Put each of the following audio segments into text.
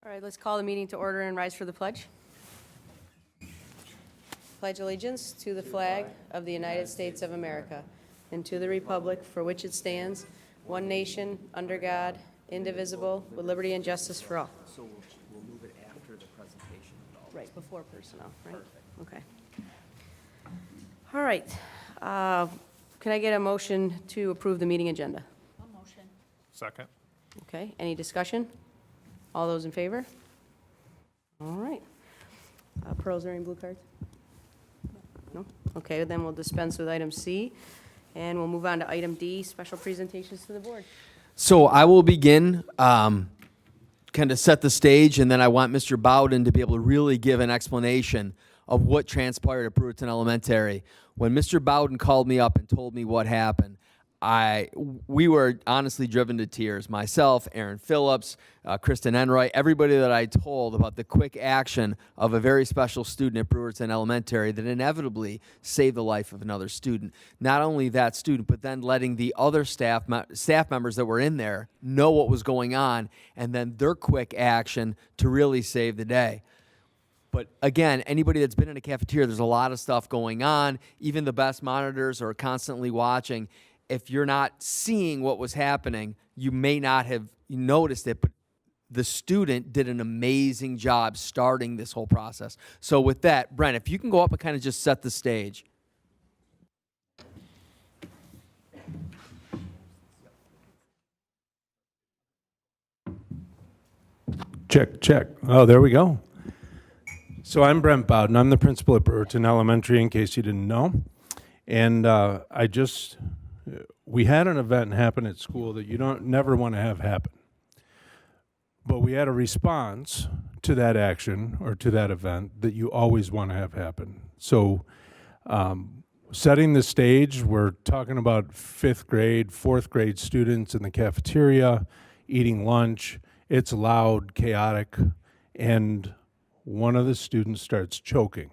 All right, let's call the meeting to order and rise for the pledge. Pledge allegiance to the flag of the United States of America and to the republic for which it stands, one nation, under God, indivisible, with liberty and justice for all. So we'll move it after the presentation. Right, before personnel, right? Perfect. Okay. All right. Can I get a motion to approve the meeting agenda? A motion. Second. Okay, any discussion? All those in favor? All right. Pearls, are there any blue cards? No? Okay, then we'll dispense with item C, and we'll move on to item D, special presentations to the board. So I will begin, kind of set the stage, and then I want Mr. Bowden to be able to really give an explanation of what transpired at Brewerton Elementary. When Mr. Bowden called me up and told me what happened, we were honestly driven to tears. Myself, Aaron Phillips, Kristen Enroy, everybody that I told about the quick action of a very special student at Brewerton Elementary that inevitably saved the life of another student. Not only that student, but then letting the other staff members that were in there know what was going on, and then their quick action to really save the day. But again, anybody that's been in a cafeteria, there's a lot of stuff going on. Even the best monitors are constantly watching. If you're not seeing what was happening, you may not have noticed it, but the student did an amazing job starting this whole process. So with that, Brent, if you can go up and kind of just set the stage. Check, check. Oh, there we go. So I'm Brent Bowden. I'm the principal at Brewerton Elementary, in case you didn't know. And we had an event happen at school that you never want to have happen. But we had a response to that action or to that event that you always want to have happen. So setting the stage, we're talking about 5th grade, 4th grade students in the cafeteria eating lunch. It's loud, chaotic, and one of the students starts choking.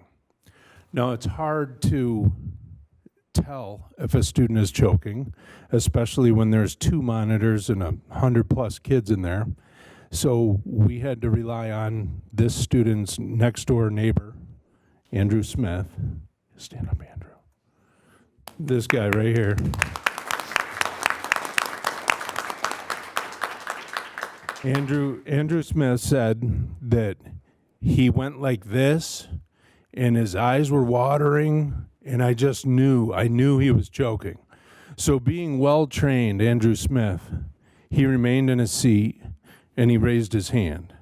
Now, it's hard to tell if a student is choking, especially when there's 2 monitors and 100+ kids in there. So we had to rely on this student's next door neighbor, Andrew Smith. Stand up, Andrew. This guy right here. Andrew Smith said that he went like this and his eyes were watering, and I knew he was choking. So being well-trained, Andrew Smith, he remained in his seat and he raised his hand.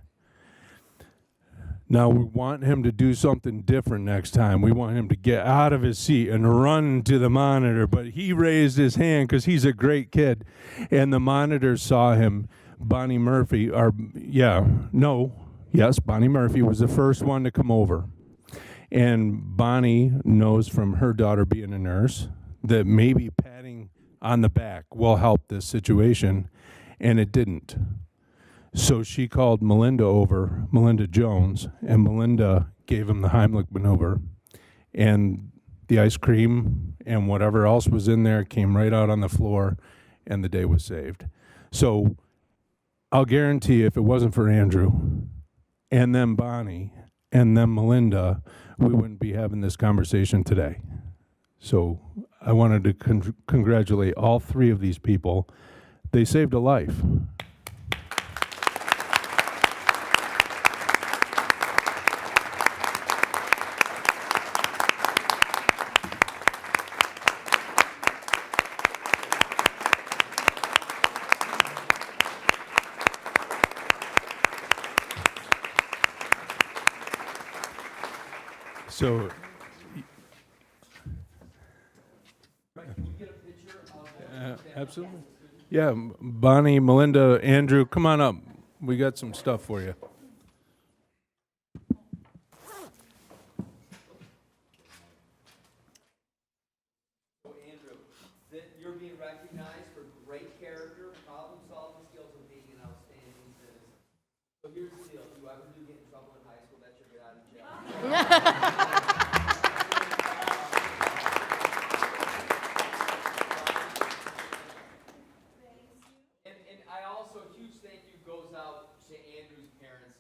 Now we want him to do something different next time. We want him to get out of his seat and run to the monitor, but he raised his hand because he's a great kid. And the monitor saw him. Bonnie Murphy, Bonnie Murphy was the first one to come over. And Bonnie knows from her daughter being a nurse that maybe patting on the back will help this situation, and it didn't. So she called Melinda Jones, and Melinda gave him the Heimlich maneuver, and the ice cream and whatever else was in there came right out on the floor, and the day was saved. So I'll guarantee if it wasn't for Andrew and then Bonnie and then Melinda, we wouldn't be having this conversation today. So I wanted to congratulate all 3 of these people. They saved a life. So, Can we get a picture of absolutely. Yeah, Bonnie, Melinda, Andrew, come on up. We got some stuff for you. So Andrew, you're being recognized for great character, problem-solving skills, and being an outstanding citizen. So here's the deal. If you ever do get in trouble in high school, that you'll get out of jail. And I also, a huge thank you goes out to Andrew's parents.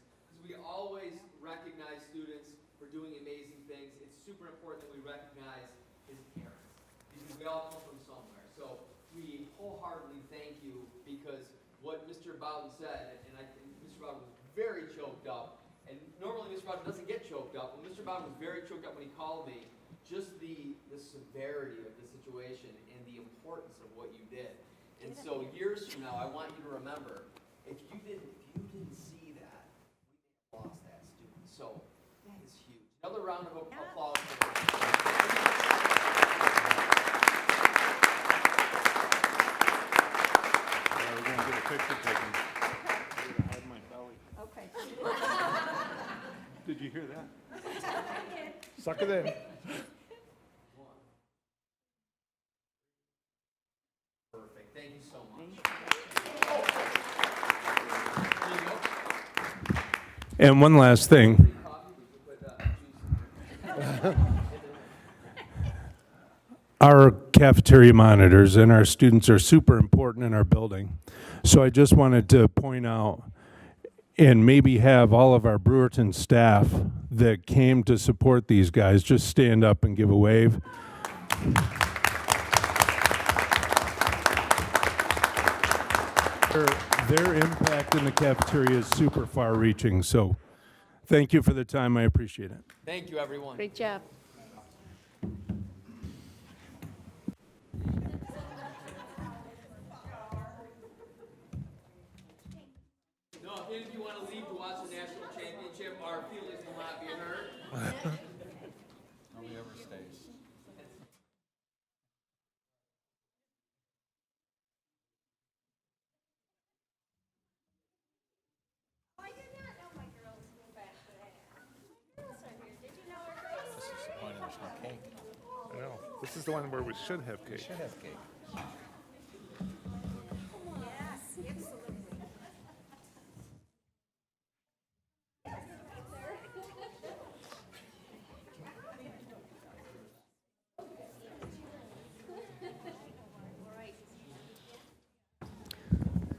wholeheartedly thank you, because what Mr. Bowden said, and I think Mr. Bowden was very choked up, and normally Mr. Bowden doesn't get choked up, but Mr. Bowden was very choked up when he called me, just the severity of the situation and the importance of what you did. And so years from now, I want you to remember, if you didn't see that, we may have lost that student. So that is huge. Another round of applause for We're going to get a picture taken. Hide my belly. Okay. Did you hear that? Suck it in. perfect. Thank you so much. And one last thing. Our cafeteria monitors and our students are super important in our building. So I just wanted to point out and maybe have all of our Brewerton staff that came to support these guys just stand up and give a wave. Their impact in the cafeteria is super far reaching. So thank you for the time. I appreciate it. Thank you, everyone. Great job. No, if any of you want to leave to watch the national championship, our feelings will not be hurt. Nobody ever stays. I did not know my girls go back to that. My girls are here. Did you know her, Grace? This is the point there's no cake. I know. This is the one where we should have We cake. should have cake. Yes, absolutely.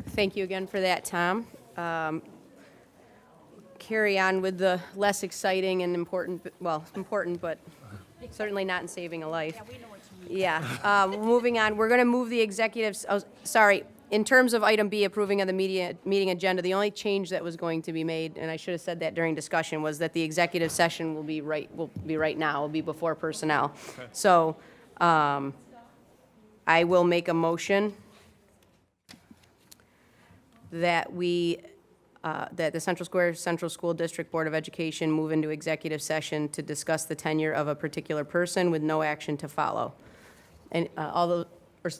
Thank you again for that, Tom. Carry on with the less exciting and important, well, important, but certainly not in saving a life. Yeah, moving on, we're going to move the executives, oh, sorry, in terms of item B, approving of the meeting agenda, the only change that was going to be made, and I should have said that during discussion, was that the executive session will be right now, will be before personnel. So, I will make a motion that that the Central School District Board of Education move into executive session to discuss the tenure of a particular person with no action to follow. And although, We're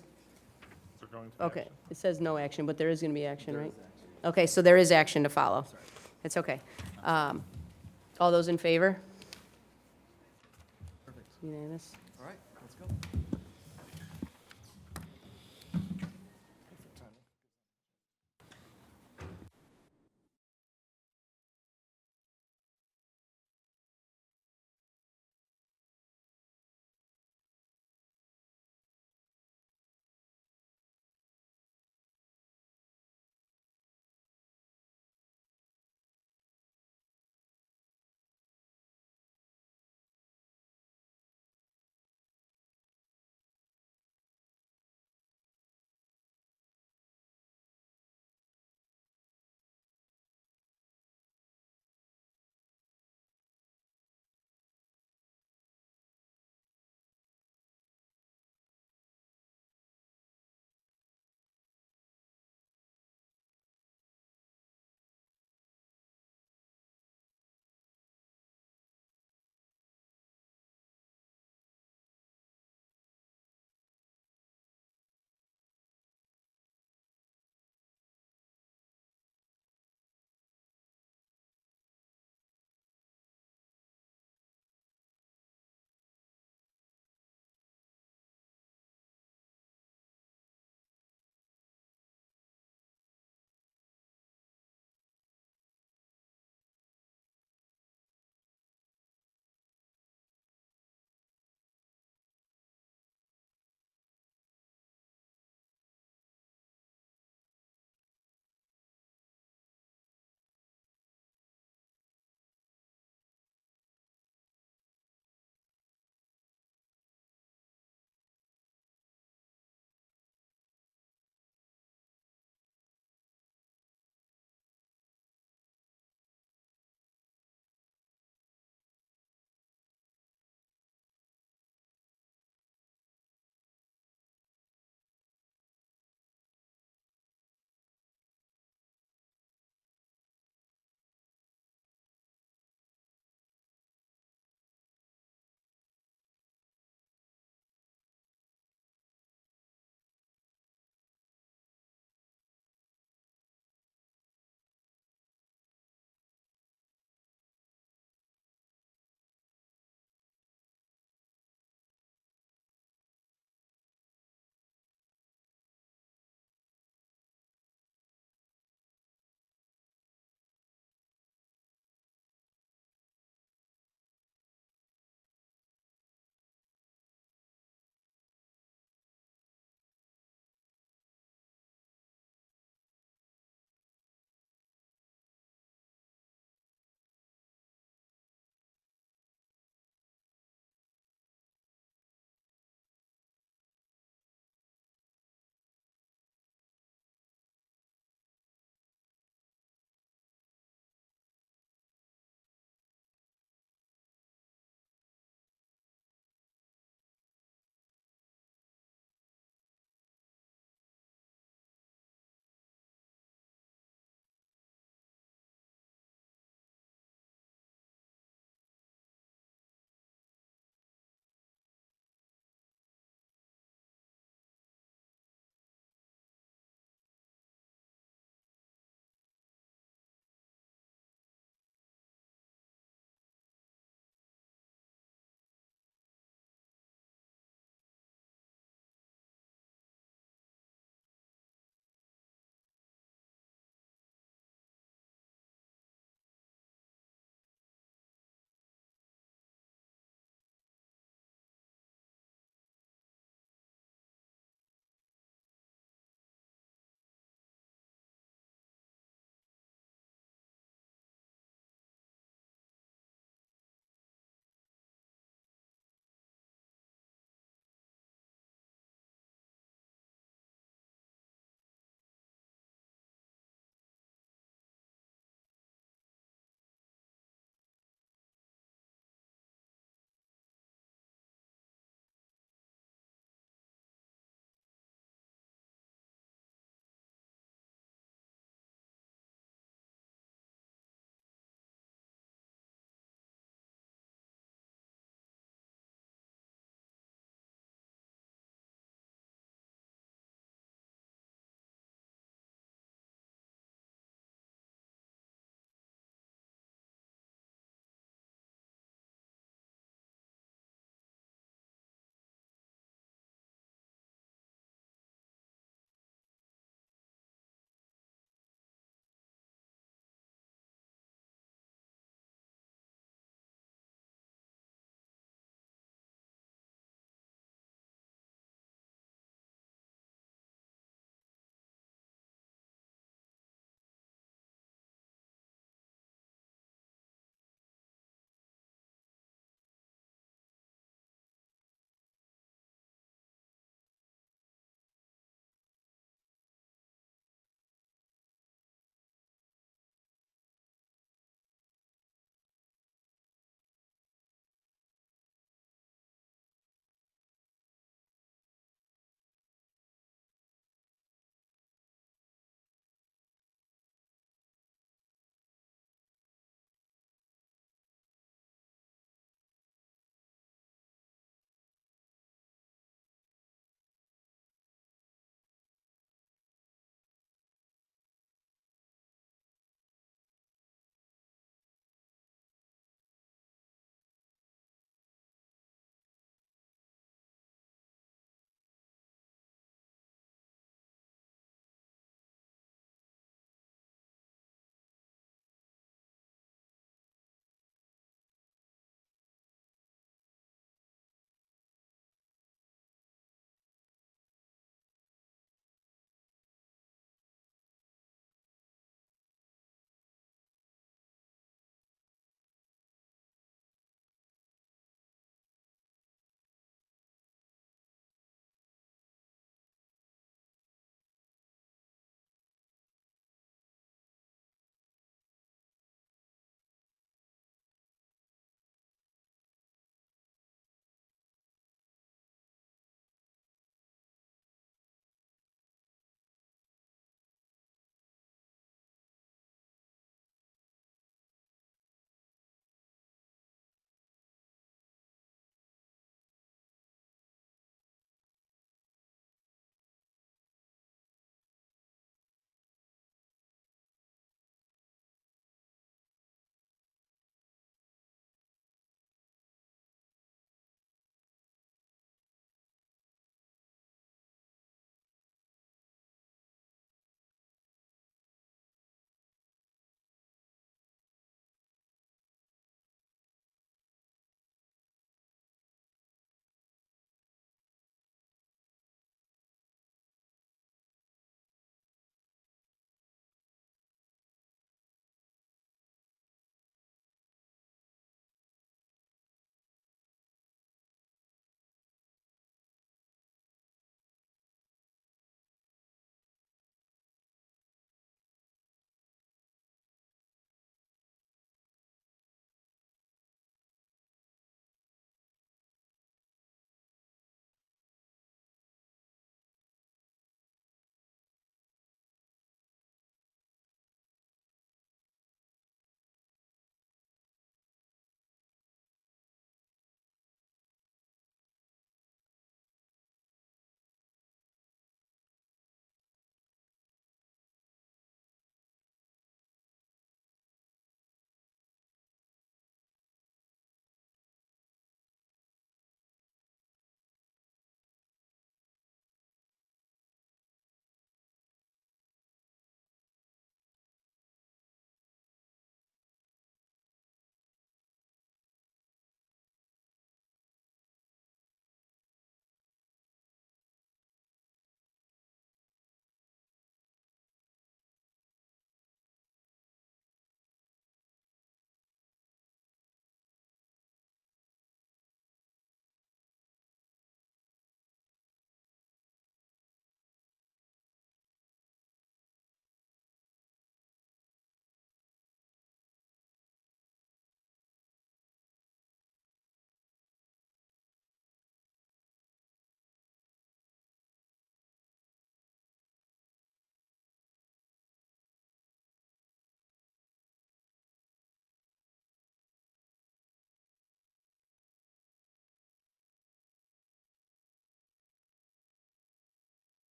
going to okay, it says no action, but there is going to be action, right? Okay, so there is action to follow. It's okay. All those in favor? Unanimous? All right, let's go.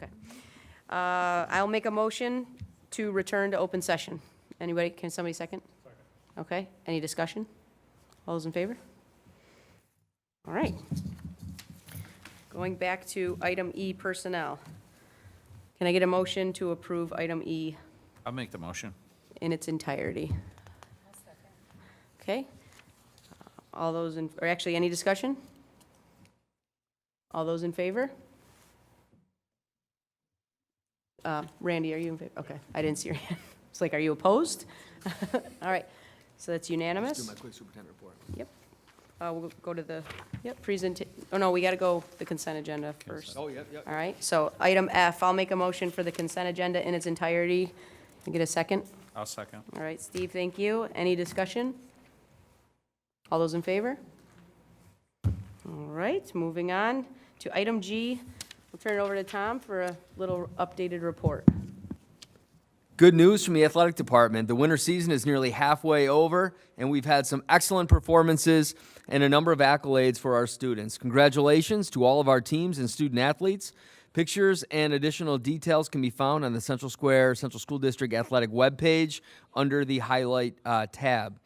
Okay. I'll make a motion to return to open session. Anybody, can somebody second? Okay, any discussion? All those in favor? All right. Going back to item E, personnel. Can I get a motion to approve item E I'll make the motion. in its entirety? Okay. All those in, or actually, any discussion? All those in favor? Randy, are you in favor? Okay, I didn't see your hand. It's like, are you opposed? All right, so that's unanimous. Do my quick superintendent report. Yep. We'll go to the, oh no, we got to go the consent agenda first. Oh, yep, yep. All right, so item F, I'll make a motion for the consent agenda in its entirety. Can I get a second? I'll second. All right, Steve, thank you. Any discussion? All those in favor? All right, moving on to item G. We'll turn it over to Tom for a little updated report. Good news from the athletic department. The winter season is nearly halfway over, and we've had some excellent performances and a number of accolades for our students. Congratulations to all of our teams and student athletes. Pictures and additional details can be found on the Central Square Central School District Athletic webpage under the Highlight tab.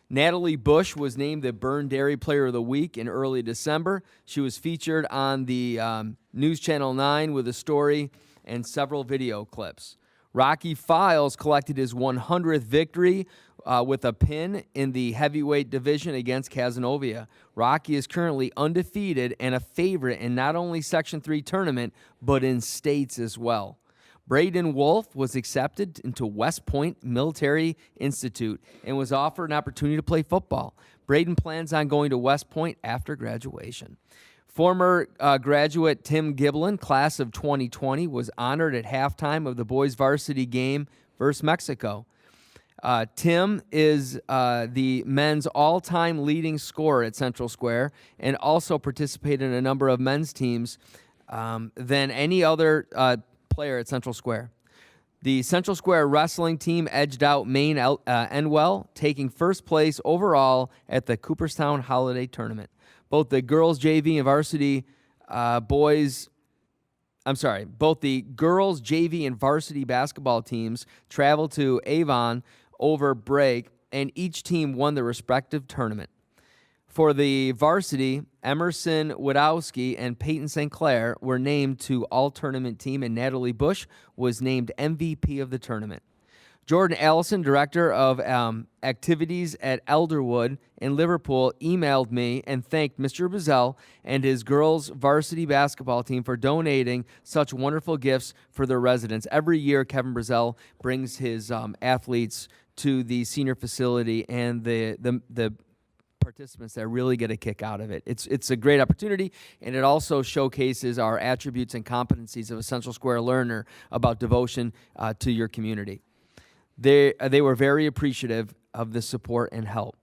Natalie Bush was named the Byrne Dairy Player of the Week in early December. She was featured on the News Channel 9 with a story and several video clips. Rocky Files collected his 100th victory with a pin in the heavyweight division against Casanova. Rocky is currently undefeated and a favorite in not only Section 3 tournament, but in states as well. Braden Wolf was accepted into West Point Military Institute and was offered an opportunity to play football. Braden plans on going to West Point after graduation. Former graduate Tim Giblin, class of 2020, was honored at halftime of the boys' varsity game versus Mexico. Tim is the men's all-time leading scorer at Central Square and also participated in a number of men's teams than any other player at Central Square. The Central Square wrestling team edged out Maine Enwell, taking first place overall at the Cooperstown Holiday Tournament. Both the girls JV and both the girls JV and varsity basketball teams traveled to Avon over break, and each team won their respective tournament. For the varsity, Emerson Wadowski and Peyton St. Clair were named to all-tournament team, and Natalie Bush was named MVP of the tournament. Jordan Allison, director of activities at Elderwood in Liverpool, emailed me and thanked Mr. Bazell and his girls' varsity basketball team for donating such wonderful gifts for their residents. Every year, Kevin Bazell brings his athletes to the senior facility, and the participants that really get a kick out of it. It's a great opportunity, and it also showcases our attributes and competencies of a Central Square learner about devotion to your community. They were very appreciative of the support and help.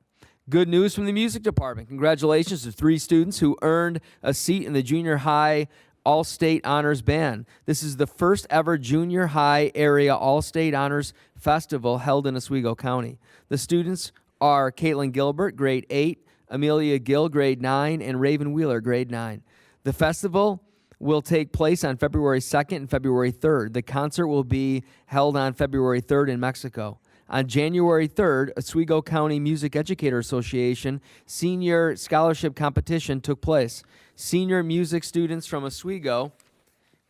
Good news from the music department. Congratulations to 3 students who earned a seat in the junior high All-State Honors Band. This is the first ever junior high area All-State Honors Festival held in Oswego County. The students are Caitlin Gilbert, grade 8, Amelia Gill, grade 9, and Raven Wheeler, grade 9. The festival will take place on February 2nd and February 3rd. The concert will be held on February 3rd in Mexico. On January 3rd, Oswego County Music Educator Association Senior Scholarship Competition took place. Senior music students from Oswego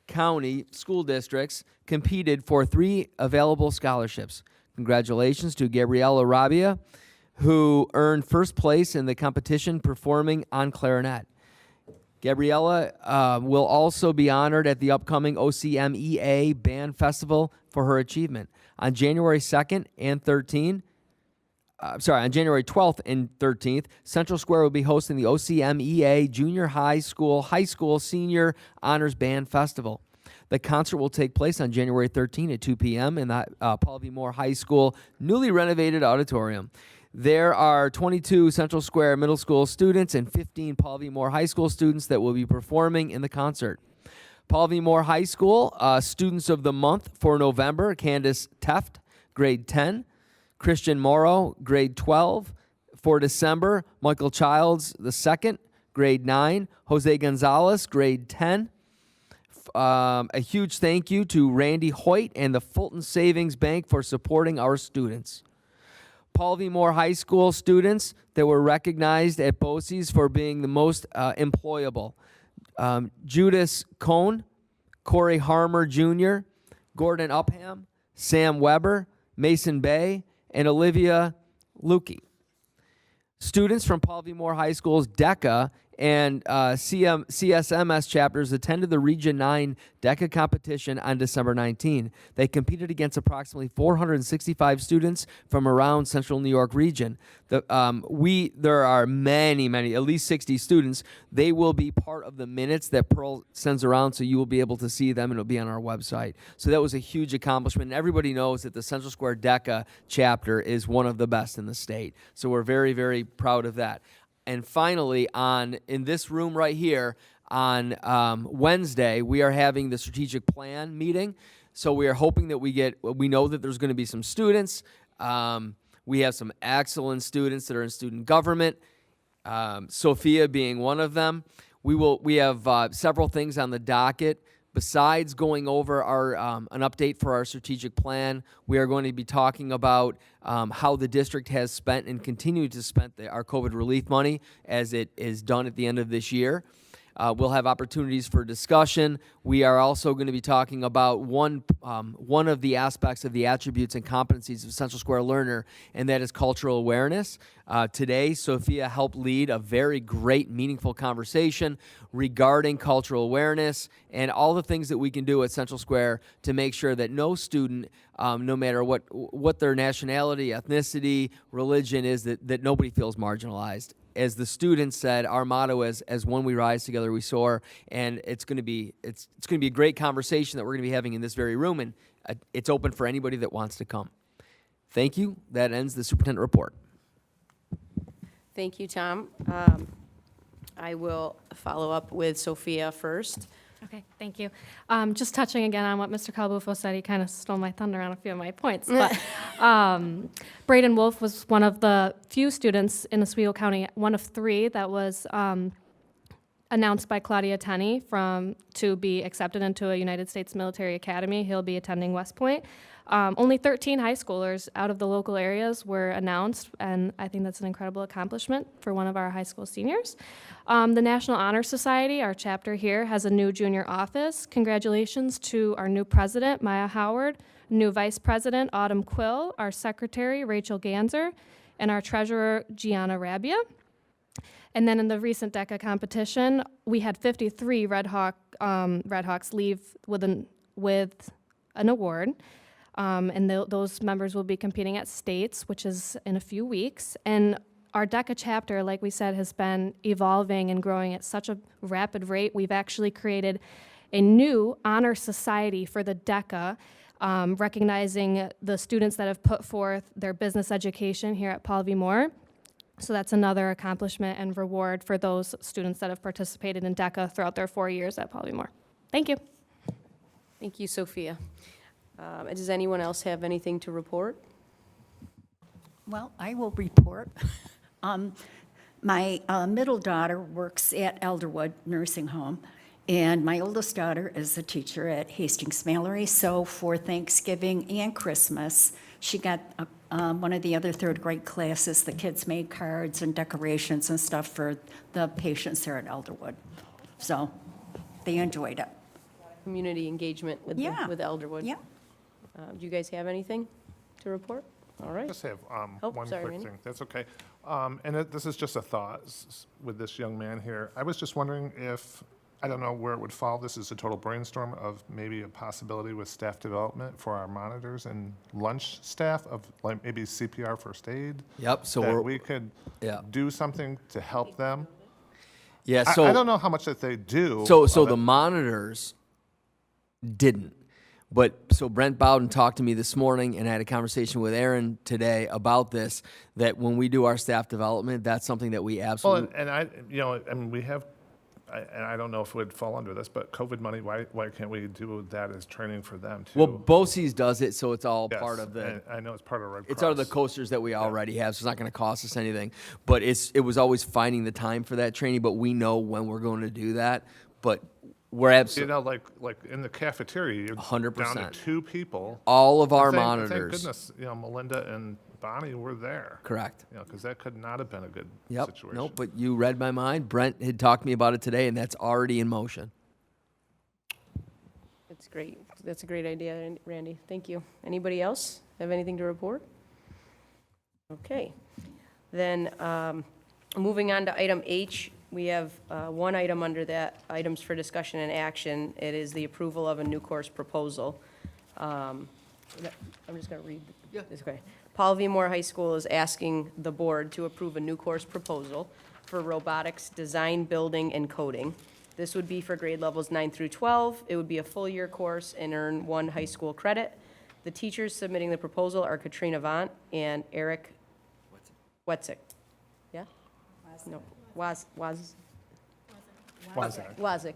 County school districts competed for 3 available scholarships. Congratulations to Gabriella Rabia, who earned first place in the competition performing on clarinet. Gabriella will also be honored at the upcoming OCMEA Band Festival for her achievement. On January 2nd and 13th, on January 12th and 13th, Central Square will be hosting the OCMEA Junior High School Senior Honors Band Festival. The concert will take place on January 13th at 2 p.m. in the Paul V. Moore High School newly renovated auditorium. There are 22 Central Square Middle School students and 15 Paul V. Moore High School students that will be performing in the concert. Paul V. Moore High School Students of the Month for November, Candace Teft, grade 10, Christian Morrow, grade 12. For December, Michael Childs II, grade 9, Jose Gonzalez, grade 10. a huge thank you to Randy Hoyt and the Fulton Savings Bank for supporting our students. Paul V. Moore High School students that were recognized at BOCES for being the most employable. Judas Cohn, Corey Harmer Jr., Gordon Upham, Sam Weber, Mason Bay, and Olivia Lukey. Students from Paul V. Moore High School's DECA and CSMS chapters attended the Region 9 DECA competition on December 19. They competed against approximately 465 students from around Central New York region. There are many, at least 60 students. They will be part of the minutes that Pearl sends around, so you will be able to see them, and it'll be on our website. So that was a huge accomplishment, and everybody knows that the Central Square DECA chapter is one of the best in the state. So we're very, very proud of that. And finally, in this room right here, on Wednesday, we are having the strategic plan meeting. So we are hoping that we know that there's going to be some students. We have some excellent students that are in student government, Sophia being one of them. We have several things on the docket. Besides going over an update for our strategic plan, we are going to be talking about how the district has spent and continued to spend our COVID relief money as it is done at the end of this year. We'll have opportunities for discussion. We are also going to be talking about one of the aspects of the attributes and competencies of Central Square Learner, and that is cultural awareness. Today, Sophia helped lead a very great, meaningful conversation regarding cultural awareness and all the things that we can do at Central Square to make sure that no student, no matter what their nationality, ethnicity, religion is, that nobody feels marginalized. As the students said, our motto is "As one we rise, together we soar," and it's going to be a great conversation that we're going to be having in this very room, and it's open for anybody that wants to come. Thank you. That ends the superintendent report. Thank you, Tom. I will follow up with Sophia first. Okay, thank you. Just touching again on what Mr. Calabufo said, he kind of stole my thunder on a few of my points. But Braden Wolf was one of the few students in Oswego County, one of three that was announced by Claudia Tenney to be accepted into a United States Military Academy. He'll be attending West Point. Only 13 high schoolers out of the local areas were announced, and I think that's an incredible accomplishment for one of our high school seniors. The National Honor Society, our chapter here, has a new junior office. Congratulations to our new president, Maya Howard, new vice president, Autumn Quill, our secretary, Rachel Ganser, and our treasurer, Gianna Rabia. And then in the recent DECA competition, we had 53 Redhawks leave with an award. And those members will be competing at states, which is in a few weeks. And our DECA chapter, like we said, has been evolving and growing at such a rapid rate. We've actually created a new honor society for the DECA, recognizing the students that have put forth their business education here at Paul V. Moore. So that's another accomplishment and reward for those students that have participated in DECA throughout their 4 years at Paul V. Moore. Thank you. Thank you, Sophia. Does anyone else have anything to report? Well, I will report. My middle daughter works at Elderwood Nursing Home, and my oldest daughter is a teacher at Hastings Mallory. So for Thanksgiving and Christmas, she got one of the other third grade classes. The kids made cards and decorations and stuff for the patients there at Elderwood. So they enjoyed it. Community engagement with Yeah. with Elderwood. Yeah. Do you guys have anything to report? All right. Just have Oh, one sorry, quick Randy. thing. That's okay. This is just a thought with this young man here. I was just wondering if, I don't know where it would fall. This is a total brainstorm of maybe a possibility with staff development for our monitors and lunch staff of like maybe CPR first aid. Yep. So That we could yeah. do something to help them. Yeah. I So don't know how much that they do. So of the it. monitors didn't. But so Brent Bowden talked to me this morning, and I had a conversation with Aaron today about this, that when we do our staff development, that's something that we Well, absolutely. and I, I mean, we have, and I don't know if it would fall under this, but COVID money, why can't we do that as training for them too? Well, BOCES does it, so it's all Yes, part of the. and I know it's part of Red Cross. It's out of the coasters that we already have, so it's not going to cost us anything. But it was always finding the time for that training, but we know when we're going to do that. But We're You absolutely, know, like in the cafeteria, you're 100%. down to 2 people. all of our Thank monitors. goodness, you know, Melinda and Bonnie were there. Correct. You know, because that could not have been a good Yep. situation. Nope. But you read my mind. Brent had talked to me about it today, and that's already in motion. That's great. That's a great idea, Randy. Thank you. Anybody else have anything to report? Okay. Then, moving on to item H, we have one item under that, items for discussion and action. It is the approval of a new course proposal. I'm just going to read this. Okay. Paul V. Moore High School is asking the board to approve a new course proposal for robotics design, building, and coding. This would be for grade levels 9 through 12. It would be a full-year course and earn 1 high school credit. The teachers submitting the proposal are Katrina Vaughn and Eric Wetzik. Yeah? No, Wazik,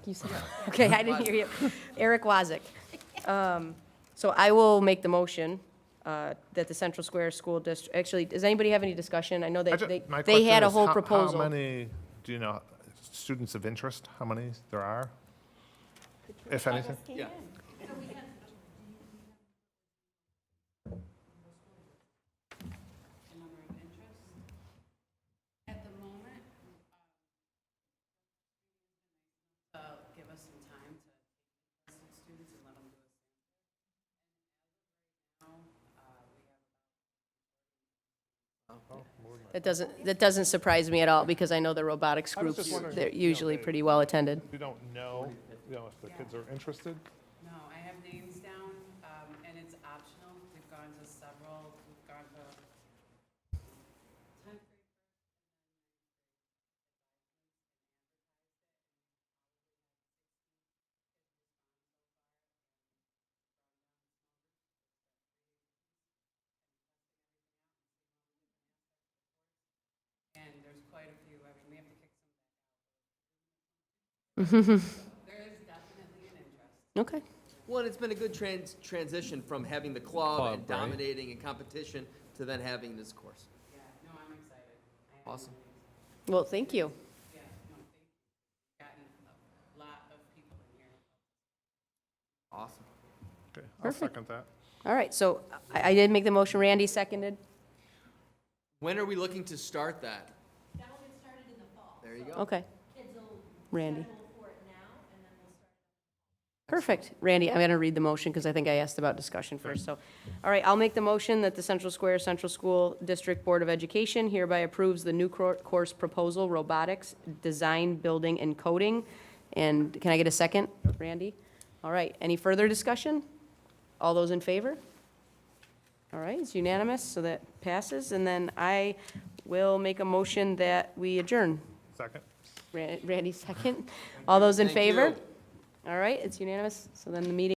you said, okay, I didn't hear you. Eric Wazik. So I will make the motion that the Central Square School District, actually, does anybody have any discussion? I know My they question had a is, whole how proposal. many, do you know, students of interest, how many there are? If anything? Yeah. At the moment, give us some time to test the students and let them do a That doesn't surprise me at all, because I know the robotics I was just groups, wondering, they're you know, usually pretty well attended. We don't know, you know, if the kids are interested. No, I have names down, and it's optional. We've gone to several, we've gone to 10th grade. And there's quite a few, I mean, we have to kick some back out. There is definitely an interest. Okay. Well, it's been a good transition from having the club Club, and right? dominating and competition to then having this course. Yeah, no, I'm excited. I am Awesome. really- Well, thank you. Yeah, no, thank you. Gotten a lot of people in here. Awesome. Okay, I'll Perfect. second that. All right, so I did make the motion. Randy seconded. When are we looking to start that? That will get started in the fall. There you go. Okay, Kids will Randy. schedule for it now, and then we'll start. Perfect. Randy, I'm going to read the motion because I think I asked about discussion first. So, all right, I'll make the motion that the Central Square Central School District Board of Education hereby approves the new course proposal, robotics, design, building, and coding. And can I get a second, Randy? All right, any further discussion? All those in favor? All right, it's unanimous, so that passes. And then I will make a motion that we adjourn. Second? Randy, second. All those in Thank favor? you. All right, it's unanimous. So then the meeting